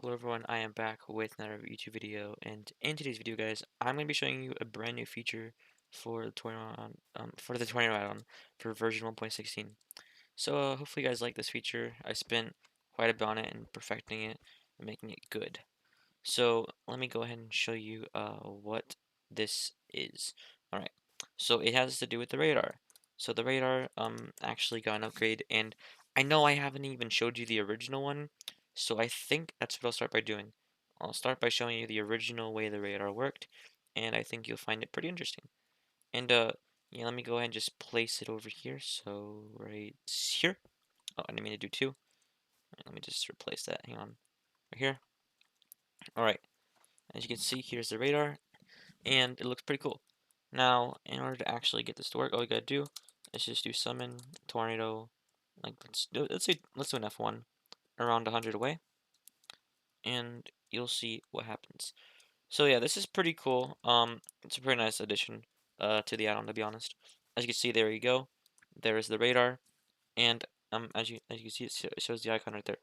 Hello everyone, I am back with another YouTube video, and in today's video, guys, I'm going to be showing you a brand new feature for the tornado add-on for version 1.16. So hopefully you guys like this feature. I spent quite a bit on it and perfecting it and making it good. So let me go ahead and show you what this is. All right, so it has to do with the radar. So the radar actually got an upgrade, and I know I haven't even showed you the original one, so I think that's what I'll start by doing. I'll start by showing you the original way the radar worked, and I think you'll find it pretty interesting. And yeah, let me go ahead and just place it over here. So right here. Oh, I didn't mean to do two. Let me just replace that. Hang on, right here. All right. As you can see, here's the radar, and it looks pretty cool. Now, in order to actually get this to work, all we gotta do is just do summon tornado. Like let's do an F1 around 100 away, and you'll see what happens. So yeah, this is pretty cool. It's a pretty nice addition to the add-on, to be honest. As you can see, there you go. There is the radar, and as you can see, it shows the icon right there,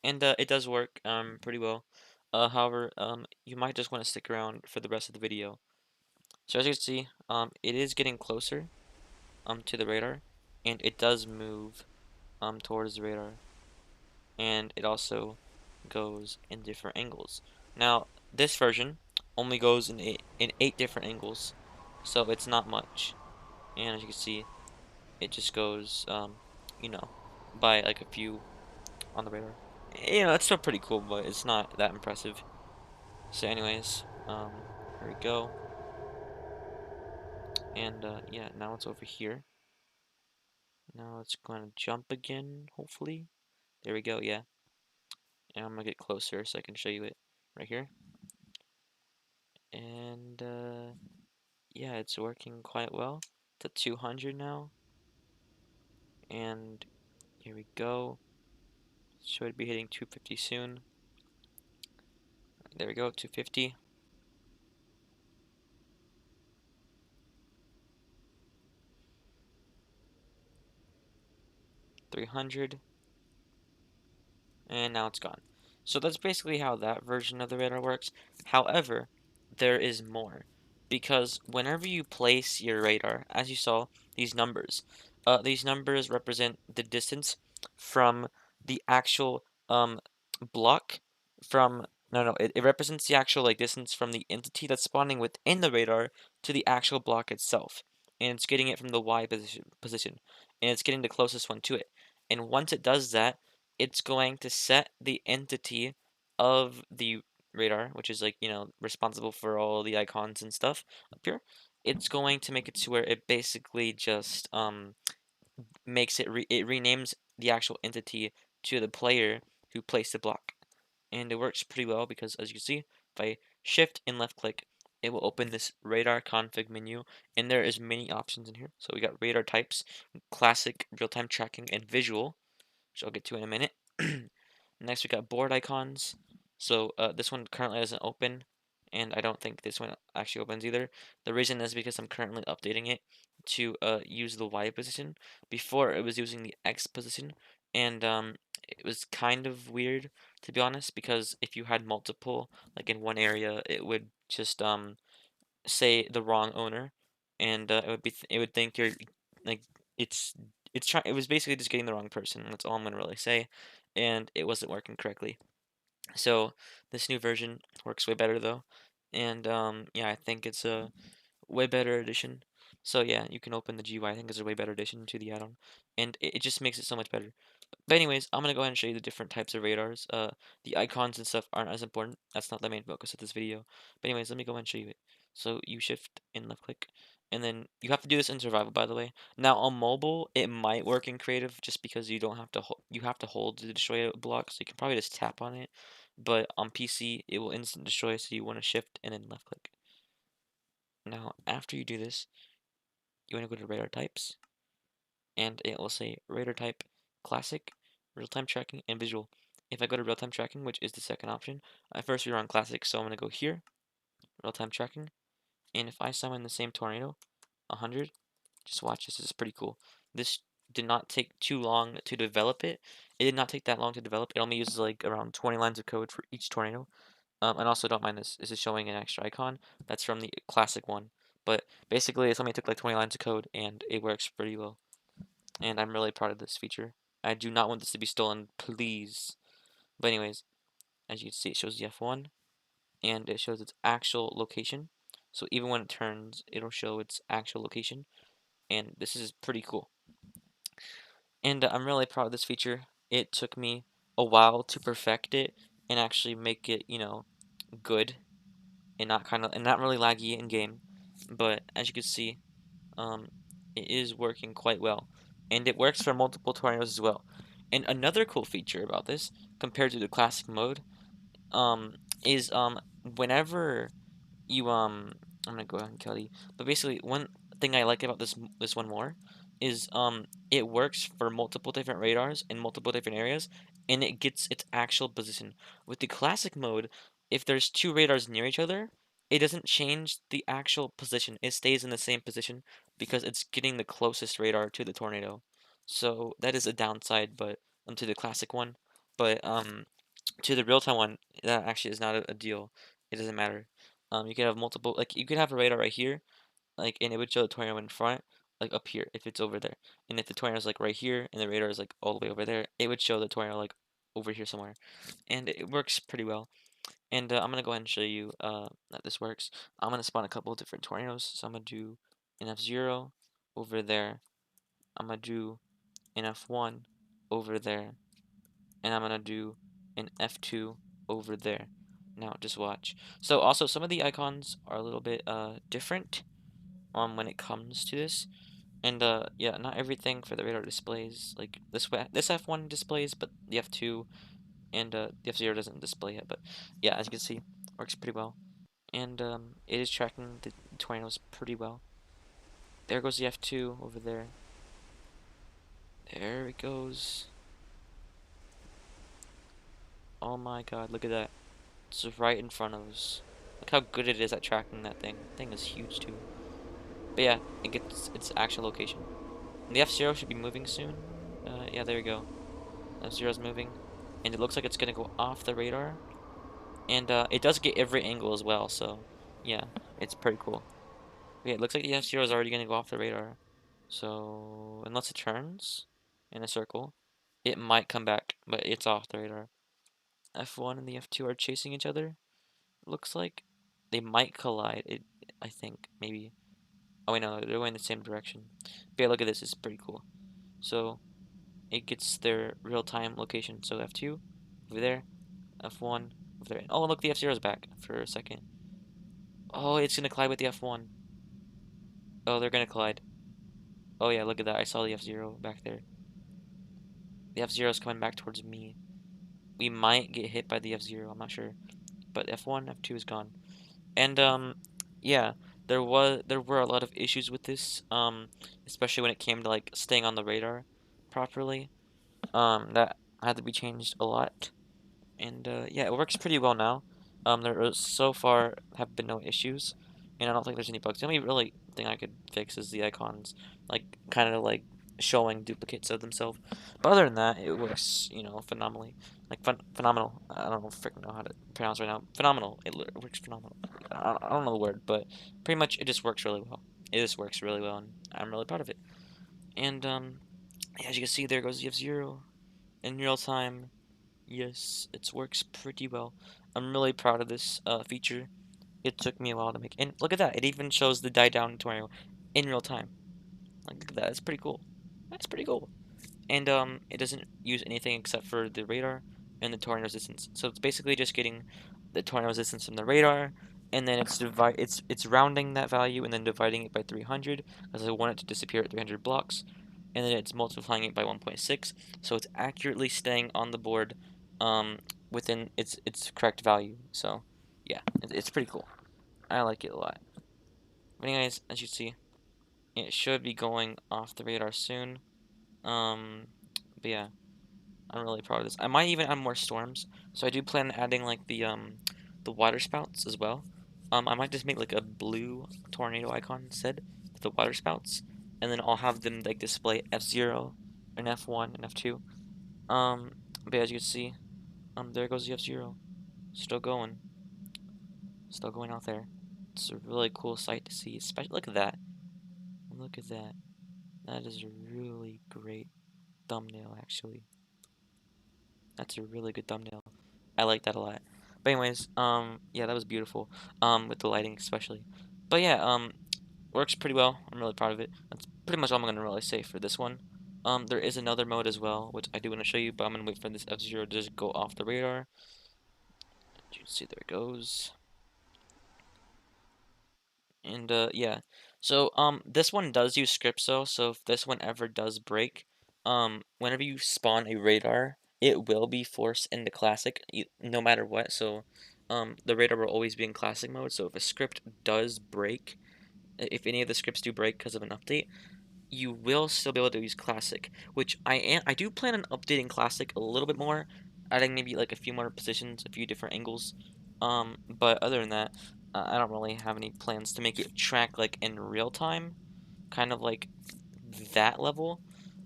and it does work pretty well. However, you might just want to stick around for the rest of the video. So as you can see, it is getting closer to the radar, and it does move towards the radar, and it also goes in different angles. Now, this version only goes in eight different angles, so it's not much. And as you can see, it just goes you know, by like a few on the radar. It's still pretty cool, but it's not that impressive. So anyways, here we go. And yeah, now it's over here. Now it's going to jump again, hopefully. There we go, yeah. And I'm going to get closer so I can show you it right here. And yeah, it's working quite well. It's at 200 now. And here we go. Should be hitting 250 soon. There we go, 250. 300. And now it's gone. So that's basically how that version of the radar works. However, there is more. Because whenever you place your radar, as you saw, these numbers represent the distance from the actual block from no, it represents the actual like distance from the entity that's spawning within the radar to the actual block itself. And it's getting it from the Y position. And it's getting the closest one to it. And once it does that, it's going to set the entity of the radar, which is like, responsible for all the icons and stuff up here. It's going to make it to where it basically just makes it renames the actual entity to the player who placed the block. And it works pretty well because, as you can see, if I shift and left click, it will open this radar config menu, and there is many options in here. So we got radar types, classic, real-time tracking, and visual, which I'll get to in a minute. Next, we got board icons. So this one currently doesn't open, and I don't think this one actually opens either. The reason is because I'm currently updating it to use the Y position. Before, it was using the X position, and it was kind of weird, to be honest, because if you had multiple, like in one area, it would just say the wrong owner, and it would think you're like it's it was basically just getting the wrong person. That's all I'm gonna really say, and it wasn't working correctly. So this new version works way better though, and yeah, I think it's a way better addition. So yeah, you can open the GUI. I think it's a way better addition to the add-on, and it just makes it so much better. But anyways, I'm gonna go ahead and show you the different types of radars. The icons and stuff aren't as important. That's not the main focus of this video. But anyways, let me go ahead and show you it. So you shift and left click, and then you have to do this in survival, by the way. Now on mobile, it might work in creative just because you don't have to you have to hold to destroy a block, so you can probably just tap on it. But on PC, it will instant destroy, so you want to shift and then left click. Now after you do this, you want to go to radar types, and it will say radar type classic, real-time tracking, and visual. If I go to real-time tracking, which is the second option, first we were on classic, so I'm going to go here, real-time tracking, and if I summon the same tornado, 100, just watch, this is pretty cool. This did not take too long to develop it. It did not take that long to develop. It only uses like around 20 lines of code for each tornado. And also don't mind this. This is showing an extra icon. That's from the classic one. But basically, it's only took like 20 lines of code, and it works pretty well. And I'm really proud of this feature. I do not want this to be stolen, please. But anyways, as you can see, it shows the F1, and it shows its actual location. So even when it turns, it'll show its actual location. And this is pretty cool. And I'm really proud of this feature. It took me a while to perfect it and actually make it, good and not really laggy in game. But as you can see, um, it is working quite well, and it works for multiple tornadoes as well. And another cool feature about this, compared to the classic mode, is whenever you I'm gonna go ahead and kill you. But basically, one thing I like about this one more is it works for multiple different radars in multiple different areas, and it gets its actual position. With the classic mode, if there's two radars near each other, it doesn't change the actual position. It stays in the same position because it's getting the closest radar to the tornado. So that is a downside, but to the classic one. But to the real-time one, that actually is not a deal. It doesn't matter. You could have multiple, like you could have a radar right here, like, and it would show the tornado in front, like up here, if it's over there. And if the tornado is like right here, and the radar is like all the way over there, it would show the tornado like over here somewhere. And it works pretty well. And I'm gonna go ahead and show you that this works. I'm gonna spawn a couple of different tornadoes. So I'm gonna do an F0 over there. I'm gonna do an F1 over there, and I'm gonna do an F2 over there. Now just watch. So also some of the icons are a little bit different when it comes to this. And yeah, not everything for the radar displays like this F1 displays, but the F2 and the F0 doesn't display it. But yeah, as you can see, works pretty well. And it is tracking the tornadoes pretty well. There goes the F2 over there. There it goes. Oh my god, look at that. It's right in front of us. Look how good it is at tracking that thing. That thing is huge too. But yeah, it gets its actual location. And the F0 should be moving soon. Yeah, there we go. F0 is moving. And it looks like it's gonna go off the radar. And it does get every angle as well, so yeah, it's pretty cool. But yeah, it looks like the F0 is already gonna go off the radar. So unless it turns in a circle, it might come back, but it's off the radar. F1 and the F2 are chasing each other. Looks like they might collide. I think maybe. Oh wait, no, they're going the same direction. But yeah, look at this. It's pretty cool. So it gets their real-time location. So F2 over there, F1 over there. Oh, look, the F0 is back for a second. Oh, it's gonna collide with the F1. Oh, they're gonna collide. Oh yeah, look at that. I saw the F0 back there. The F0 is coming back towards me. We might get hit by the F0. I'm not sure, but F1, F2 is gone. And yeah, there were a lot of issues with this, especially when it came to like staying on the radar properly. That had to be changed a lot. And yeah, it works pretty well now. So far have been no issues, and I don't think there's any bugs. The only really thing I could fix is the icons, like kind of like showing duplicates of themselves. But other than that, it works, phenomenally. Like phenomenal. I don't freaking know how to pronounce right now. Phenomenal. It works phenomenal. I don't know the word, but pretty much it just works really well. It just works really well, and I'm really proud of it. And yeah, as you can see, there goes the F0 in real time. Yes, it works pretty well. I'm really proud of this feature. It took me a while to make. And look at that. It even shows the die down tornado in real time. Like, look at that. It's pretty cool. That's pretty cool. And it doesn't use anything except for the radar and the tornado resistance. So it's basically just getting the tornado resistance from the radar, and then it's rounding that value and then dividing it by 300 because I want it to disappear at 300 blocks, and then it's multiplying it by 1.6, so it's accurately staying on the board um, within its correct value. So yeah, it's pretty cool. I like it a lot. But anyways, as you see, it should be going off the radar soon. But yeah, I'm really proud of this. I might even add more storms. So I do plan on adding like the water spouts as well. I might just make like a blue tornado icon instead with the water spouts, and then I'll have them like display F0 an F1, an F2. But as you can see, there goes the F-Zero. Still going out there. It's a really cool sight to see, especially look at that. Look at that. That is a really great thumbnail, actually. That's a really good thumbnail. I like that a lot. But anyways, yeah, that was beautiful. With the lighting especially. But yeah, works pretty well. I'm really proud of it. That's pretty much all I'm gonna really say for this one. There is another mode as well, which I do want to show you, but I'm gonna wait for this F-Zero to just go off the radar. You can see there it goes. And yeah. So this one does use scripts though, so if this one ever does break, whenever you spawn a radar, it will be forced into classic no matter what. So the radar will always be in classic mode. So if a script does break, if any of the scripts do break because of an update, you will still be able to use classic, which I do plan on updating classic a little bit more, adding maybe like a few more positions, a few different angles. But other than that, I don't really have any plans to make it track like in real time, kind of like that level.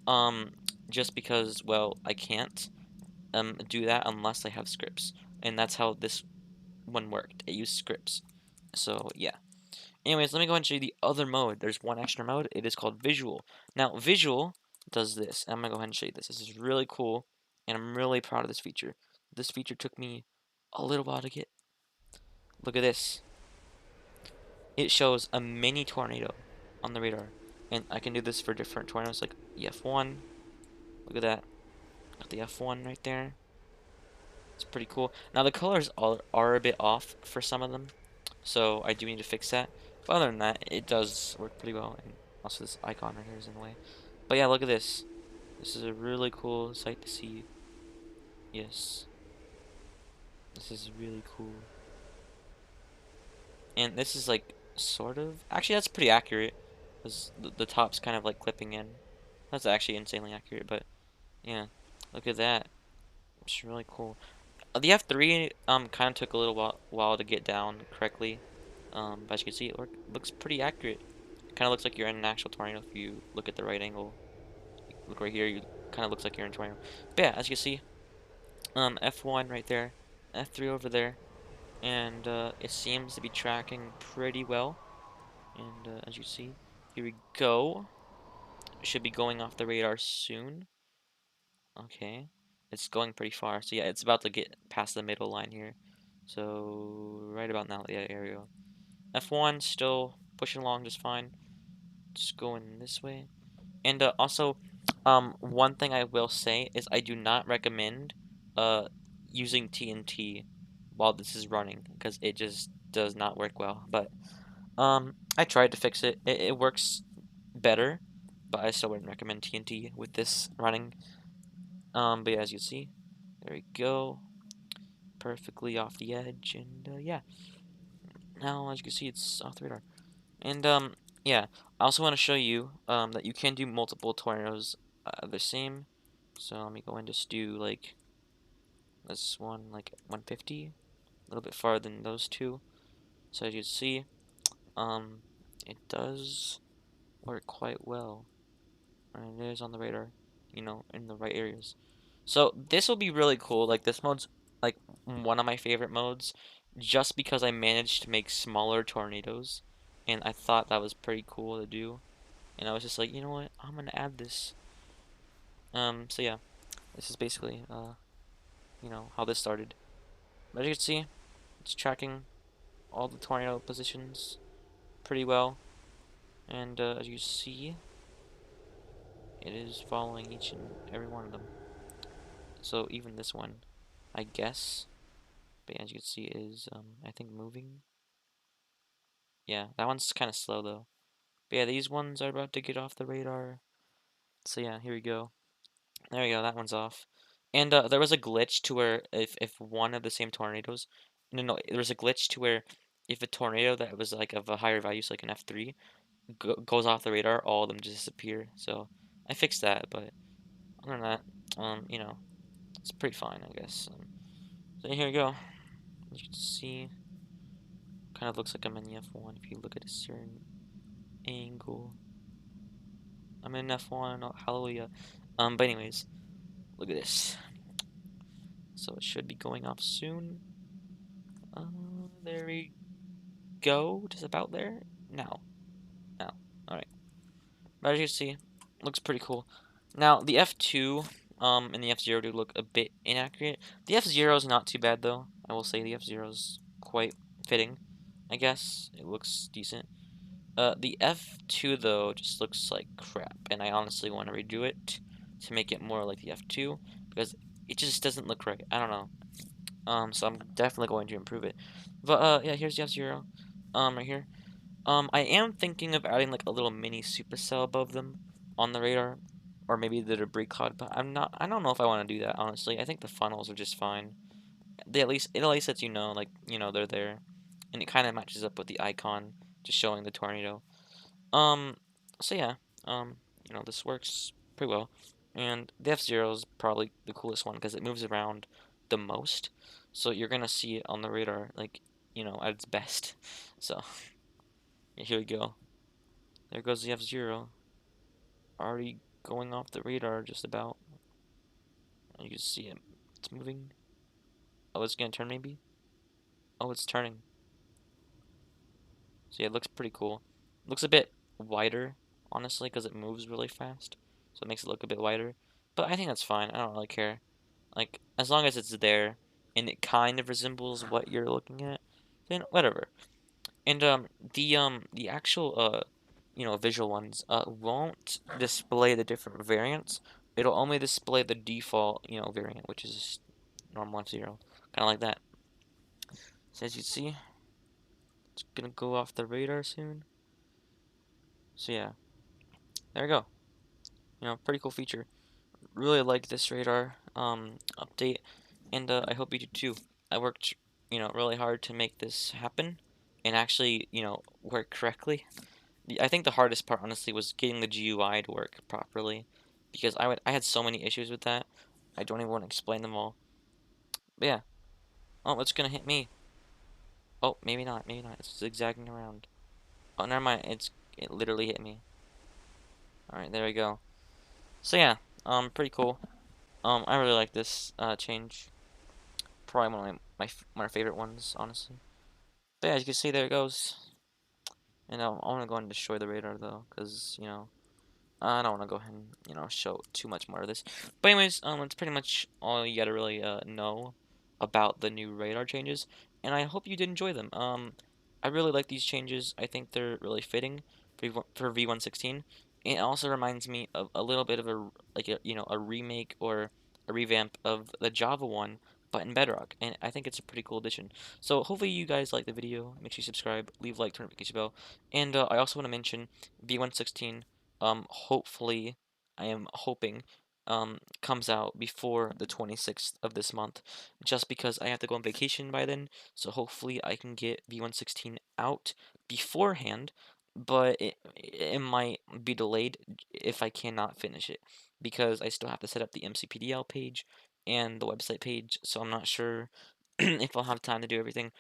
Um, just because, well, I can't do that unless I have scripts, and that's how this one worked. It used scripts. So yeah. Anyways, let me go ahead and show you the other mode. There's one extra mode. It is called Visual. Now, Visual does this. I'm going to go ahead and show you this. This is really cool, and I'm really proud of this feature. This feature took me a little while to get. Look at this. It shows a mini tornado on the radar. And I can do this for different tornadoes, like the F1. Look at that. Got the F1 right there. It's pretty cool. Now, the colors are a bit off for some of them, so I do need to fix that. But other than that, it does work pretty well. And also, this icon right here is in the way. But yeah, look at this. This is a really cool sight to see. Yes, this is really cool. And this is like sort of actually that's pretty accurate, because the top's kind of like clipping in. That's actually insanely accurate. But yeah, look at that. It's really cool. The F3 kind of took a little while to get down correctly. But as you can see, looks pretty accurate. It kind of looks like you're in an actual tornado if you look at the right angle. Look right here, you kind of looks like you're in a tornado. But yeah, as you can see, F1 right there, F3 over there, and it seems to be tracking pretty well. And as you see, here we go. It should be going off the radar soon. Okay, it's going pretty far. So yeah, it's about to get past the middle line here. So right about now, yeah, area. F1 still pushing along just fine. Just going this way. And also, one thing I will say is I do not recommend uh using TNT while this is running, because it just does not work well. But I tried to fix it. It works better, but I still wouldn't recommend TNT with this running. But yeah, as you see, there we go, perfectly off the edge, and yeah. Now, as you can see, it's off the radar. And yeah, I also want to show you that you can do multiple tornadoes the same. So let me go and just do like this one, like 150, a little bit farther than those two. So as you see, um, it does work quite well, and it is on the radar, in the right areas. So this will be really cool. Like this mode's like one of my favorite modes, just because I managed to make smaller tornadoes, and I thought that was pretty cool to do. And I was just like, you know what? I'm gonna add this. So yeah, this is basically how this started. But as you can see, it's tracking all the tornado positions pretty well, and as you see, it is following each and every one of them. So even this one, I guess, but as you can see, is I think moving. Yeah, that one's kind of slow though. But yeah, these ones are about to get off the radar. So yeah, here we go. There we go, that one's off. And there was a glitch to where if one of the same tornadoes, no, there was a glitch to where if a tornado that was like of a higher value, so like an F3, goes off the radar, all of them just disappear. So I fixed that, but other than that, it's pretty fine, I guess. So here we go. As you can see, kind of looks like I'm in the F1 if you look at a certain angle. I'm in F1, hallelujah. But anyways, look at this. So it should be going off soon. There we go. Just about there. Now. Now. Alright. But as you can see, looks pretty cool. Now, the F2 and the F0 do look a bit inaccurate. The F0 is not too bad, though. I will say the F0 is quite fitting, I guess. It looks decent. The F2, though, just looks like crap, and I honestly want to redo it to make it more like the F2, because it just doesn't look right. I don't know. So I'm definitely going to improve it. But, yeah, here's the F0, right here. I am thinking of adding like a little mini supercell above them on the radar, or maybe the debris cloud. But I don't know if I want to do that honestly. I think the funnels are just fine. It at least lets you know, like they're there, and it kind of matches up with the icon, just showing the tornado. Um, so yeah, this works pretty well, and the F0 is probably the coolest one because it moves around the most, so you're gonna see it on the radar like at its best. So yeah, here we go. There goes the F-Zero. Already going off the radar just about. You can see it. It's moving. Oh, it's gonna turn maybe? Oh, it's turning. So yeah, it looks pretty cool. Looks a bit wider, honestly, because it moves really fast. So it makes it look a bit wider. But I think that's fine. I don't really care. Like, as long as it's there and it kind of resembles what you're looking at, then whatever. And the actual visual ones won't display the different variants. It'll only display the default variant, which is normal F-Zero, kind of like that. So as you see, it's gonna go off the radar soon. So yeah, there we go. Pretty cool feature. Really like this radar update, and I hope you do too. I worked really hard to make this happen, and actually work correctly. I think the hardest part, honestly, was getting the GUI to work properly, because I had so many issues with that. I don't even want to explain them all. But yeah. Oh, it's gonna hit me. Oh, maybe not. Maybe not. It's zigzagging around. Oh, never mind. It literally hit me. All right, there we go. So yeah, pretty cool. I really like this change. Probably one of my favorite ones, honestly. But yeah, as you can see, there it goes. And I want to go and destroy the radar though, because I don't want to go ahead and, show too much more of this. But anyways, that's pretty much all you gotta really know about the new radar changes, and I hope you did enjoy them. I really like these changes. I think they're really fitting for V1.16. It also reminds me of a little bit of a remake or a revamp of the Java one, but in Bedrock, and I think it's a pretty cool addition. So hopefully you guys like the video. Make sure you subscribe, leave a like, turn notification bell, and I also want to mention V1.16. Hopefully, I am hoping, comes out before the 26th of this month, just because I have to go on vacation by then, so hopefully I can get V1.16 out beforehand, but it might be delayed if I cannot finish it, because I still have to set up the MCPDL page and the website page, so I'm not sure if I'll have time to do everything.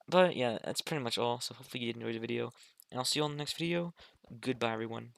But yeah, that's pretty much all, so hopefully you enjoyed the video, and I'll see you on the next video. Goodbye, everyone.